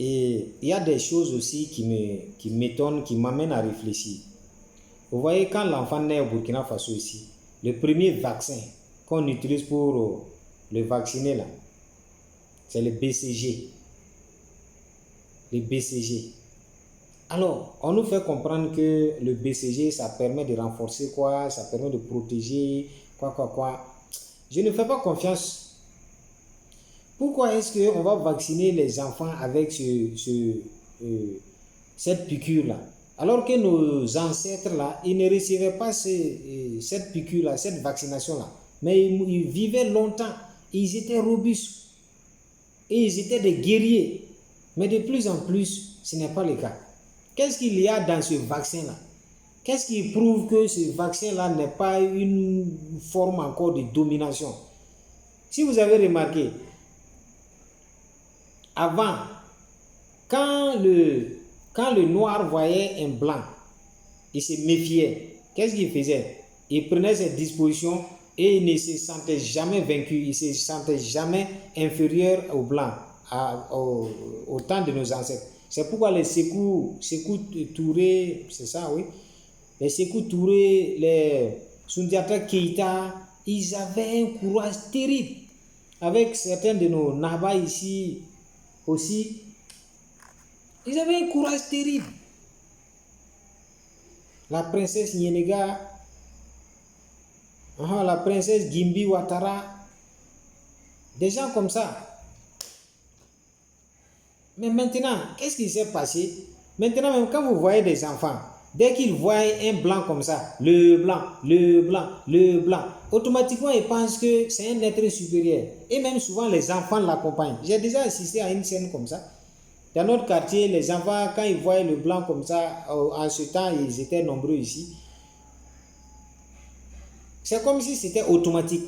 Et il y a des choses aussi qui m'étonnent, qui m'amènent à réfléchir. Vous voyez, quand l'enfant naît au Burkina Faso ici, le premier vaccin qu'on utilise pour le vacciner là, c'est le BCG. Le BCG. Alors, on nous fait comprendre que le BCG, ça permet de renforcer quoi? Ça permet de protéger quoi. Je ne fais pas confiance. Pourquoi est-ce qu'on va vacciner les enfants avec cette piqûre-là? Alors que nos ancêtres-là, ils ne recevaient pas cette piqûre-là, cette vaccination-là. Mais ils vivaient longtemps. Ils étaient robustes. Et ils étaient des guerriers. Mais de plus en plus, ce n'est pas le cas. Qu'est-ce qu'il y a dans ce vaccin-là? Qu'est-ce qui prouve que ce vaccin-là n'est pas une forme encore de domination? Si vous avez remarqué, avant, quand le noir voyait un blanc, il se méfiait. Qu'est-ce qu'il faisait? Il prenait ses dispositions et il ne se sentait jamais vaincu, il ne se sentait jamais inférieur au blanc, au temps de nos ancêtres. C'est pourquoi les Sékou Touré, c'est ça, oui. Les Sékou Touré, les Soundiata Keïta, ils avaient un courage terrible. Avec certains de nos Naba ici aussi, ils avaient un courage terrible. La princesse Nyenega, la princesse Gimbi Ouattara, des gens comme ça. Mais maintenant, qu'est-ce qui s'est passé? Maintenant, même quand vous voyez des enfants, dès qu'ils voient un blanc comme ça, le blanc, automatiquement ils pensent que c'est un être supérieur. Et même souvent les enfants l'accompagnent. J'ai déjà assisté à une scène comme ça. Dans notre quartier, les enfants, quand ils voient le blanc comme ça, en ce temps, ils étaient nombreux ici. C'est comme si c'était automatique.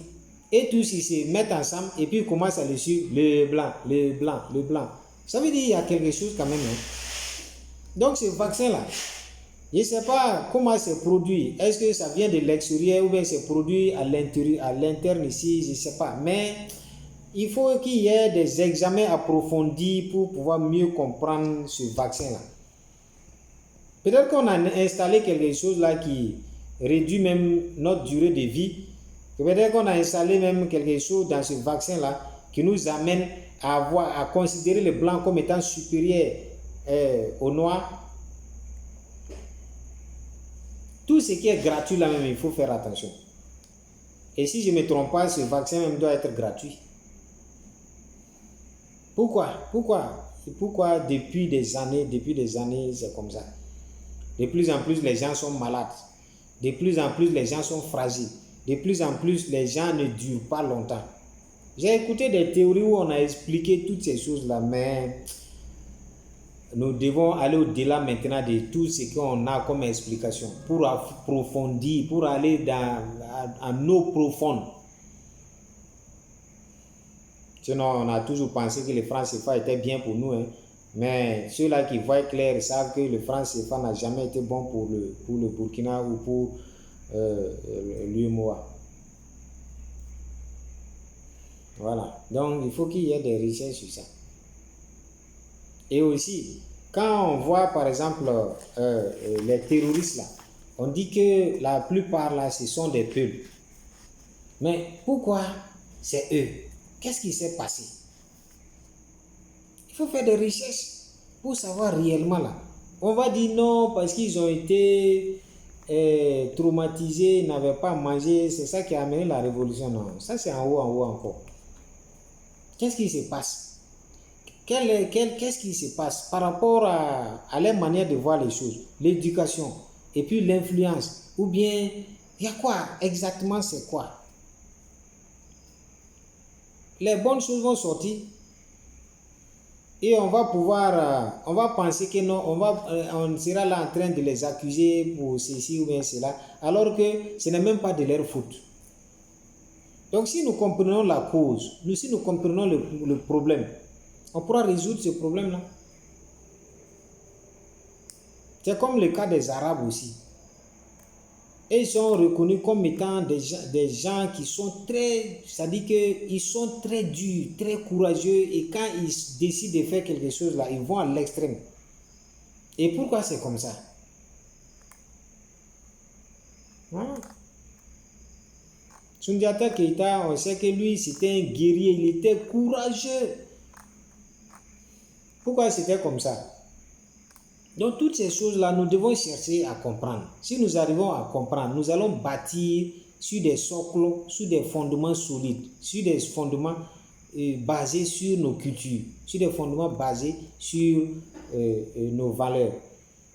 Et tous ils se mettent ensemble et puis ils commencent à le suivre. Le blanc. Ça veut dire qu'il y a quelque chose quand même. Hein? Donc ce vaccin-là, je ne sais pas comment c'est produit. Est-ce que ça vient de l'extérieur ou bien c'est produit à l'intérieur, à l'interne ici, je ne sais pas. Mais il faut qu'il y ait des examens approfondis pour pouvoir mieux comprendre ce vaccin-là. Peut-être qu'on a installé quelque chose là qui réduit même notre durée de vie. Peut-être qu'on a installé même quelque chose dans ce vaccin-là qui nous amène à considérer le blanc comme étant supérieur au noir. Tout ce qui est gratuit là même, il faut faire attention. Et si je ne me trompe pas, ce vaccin même doit être gratuit. Pourquoi depuis des années, c'est comme ça? De plus en plus, les gens sont malades. De plus en plus, les gens sont fragiles. De plus en plus, les gens ne durent pas longtemps. J'ai écouté des théories où on a expliqué toutes ces choses-là, mais nous devons aller au-delà maintenant de tout ce qu'on a comme explication pour approfondir, pour aller en eau profonde. Sinon, on a toujours pensé que le franc CFA était bien pour nous, hein. Mais ceux-là qui voient clair savent que le franc CFA n'a jamais été bon pour le Burkina ou pour l'UMOA. Voilà. Donc, il faut qu'il y ait des recherches sur ça. Et aussi, quand on voit par exemple les terroristes là, on dit que la plupart là, ce sont des peuples. Mais pourquoi c'est eux? Qu'est-ce qui s'est passé? Il faut faire des recherches pour savoir réellement là. On va dire non parce qu'ils ont été traumatisés, ils n'avaient pas mangé, c'est ça qui a amené la révolution. Non, ça c'est en haut encore. Qu'est-ce qui se passe? Qu'est-ce qui se passe par rapport à leur manière de voir les choses, l'éducation et puis l'influence? Ou bien, il y a quoi exactement, c'est quoi? Les bonnes choses vont sortir et on va penser que non, on sera là en train de les accuser pour ceci ou bien cela, alors que ce n'est même pas de leur faute. Donc si nous comprenons la cause, si nous comprenons le problème, on pourra résoudre ce problème-là. C'est comme le cas des Arabes aussi. Et ils sont reconnus comme étant des gens qui sont très, c'est-à-dire qu'ils sont très durs, très courageux, et quand ils décident de faire quelque chose là, ils vont à l'extrême. Et pourquoi c'est comme ça? Hein? Sundiata Keita, on sait que lui, c'était un guerrier, il était courageux. Pourquoi c'était comme ça? Donc toutes ces choses-là, nous devons chercher à comprendre. Si nous arrivons à comprendre, nous allons bâtir sur des socles, sur des fondements solides, sur des fondements basés sur nos cultures, sur des fondements basés sur nos valeurs.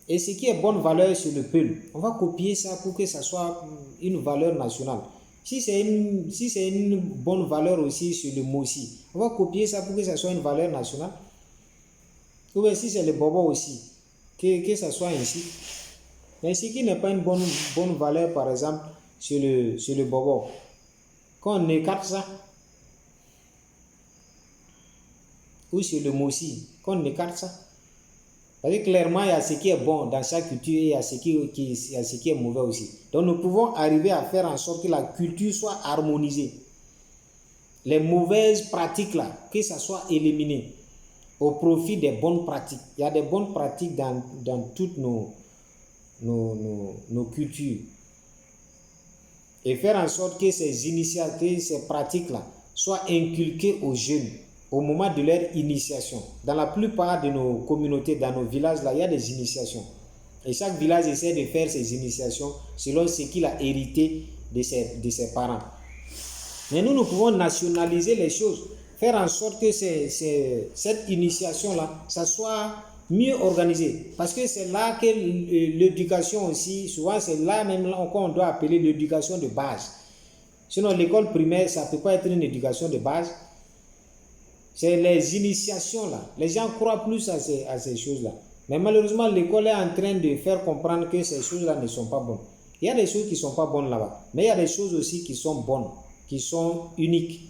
Et ce qui est bonne valeur sur le Peul, on va copier ça pour que ça soit une valeur nationale. Si c'est une bonne valeur aussi sur le Mossi, on va copier ça pour que ça soit une valeur nationale. Ou bien si c'est le Bobo aussi, que ça soit ainsi. Mais ce qui n'est pas une bonne valeur, par exemple, sur le Bobo, quand on écarte ça, ou sur le Mossi, quand on écarte ça, parce que clairement, il y a ce qui est bon dans chaque culture et il y a ce qui est mauvais aussi. Donc, nous pouvons arriver à faire en sorte que la culture soit harmonisée. Les mauvaises pratiques là, que ça soit éliminé au profit des bonnes pratiques. Il y a des bonnes pratiques dans toutes nos cultures. Et faire en sorte que ces initiatives, ces pratiques là, soient inculquées aux jeunes au moment de leur initiation. Dans la plupart de nos communautés, dans nos villages, là, il y a des initiations. Et chaque village essaie de faire ses initiations selon ce qu'il a hérité de ses parents. Mais nous pouvons nationaliser les choses, faire en sorte que cette initiation-là, ça soit mieux organisé. Parce que c'est là que l'éducation aussi, souvent c'est là même qu'on doit appeler l'éducation de base. Sinon l'école primaire, ça ne peut pas être une éducation de base. C'est les initiations là. Les gens croient plus à ces choses-là. Mais malheureusement, l'école est en train de faire comprendre que ces choses-là ne sont pas bonnes. Il y a des choses qui ne sont pas bonnes là-bas. Mais il y a des choses aussi qui sont bonnes, qui sont uniques.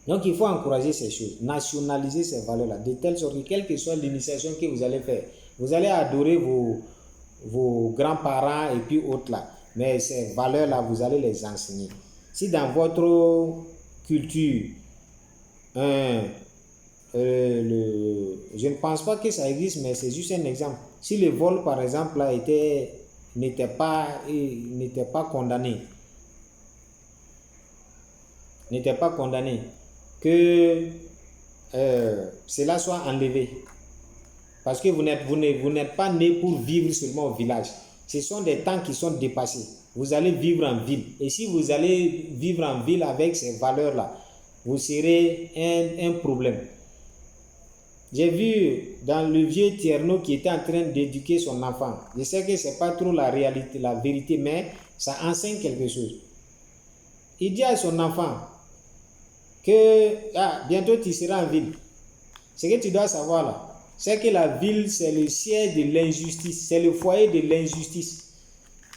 Donc il faut encourager ces choses, nationaliser ces valeurs-là, de telle sorte que quelle que soit l'initiation que vous allez faire, vous allez adorer vos grands-parents et puis autres là. Mais ces valeurs-là, vous allez les enseigner. Si dans votre culture, je ne pense pas que ça existe, mais c'est juste un exemple. Si le vol, par exemple, là, n'était pas condamné, que cela soit enlevé. Parce que vous n'êtes pas né pour vivre seulement au village. Ce sont des temps qui sont dépassés. Vous allez vivre en ville. Et si vous allez vivre en ville avec ces valeurs-là, vous serez un problème. J'ai vu dans le vieux Tierno qui était en train d'éduquer son enfant. Je sais que ce n'est pas trop la réalité, la vérité, mais ça enseigne quelque chose. Il dit à son enfant que bientôt tu seras en ville. Ce que tu dois savoir là, c'est que la ville, c'est le siège de l'injustice, c'est le foyer de l'injustice.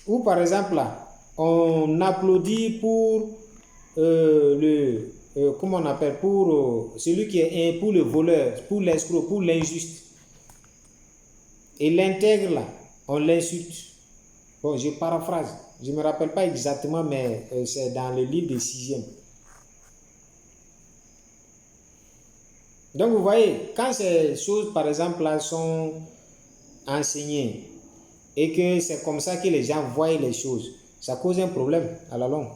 Ou par exemple là, on applaudit pour comment on appelle, pour celui qui est pour le voleur, pour l'escroc, pour l'injuste. Et l'intègre là, on l'insulte. Bon, je paraphrase, je ne me rappelle pas exactement, mais c'est dans le livre de 6e. Donc vous voyez, quand ces choses par exemple là sont enseignées et que c'est comme ça que les gens voient les choses, ça cause un problème à la longue.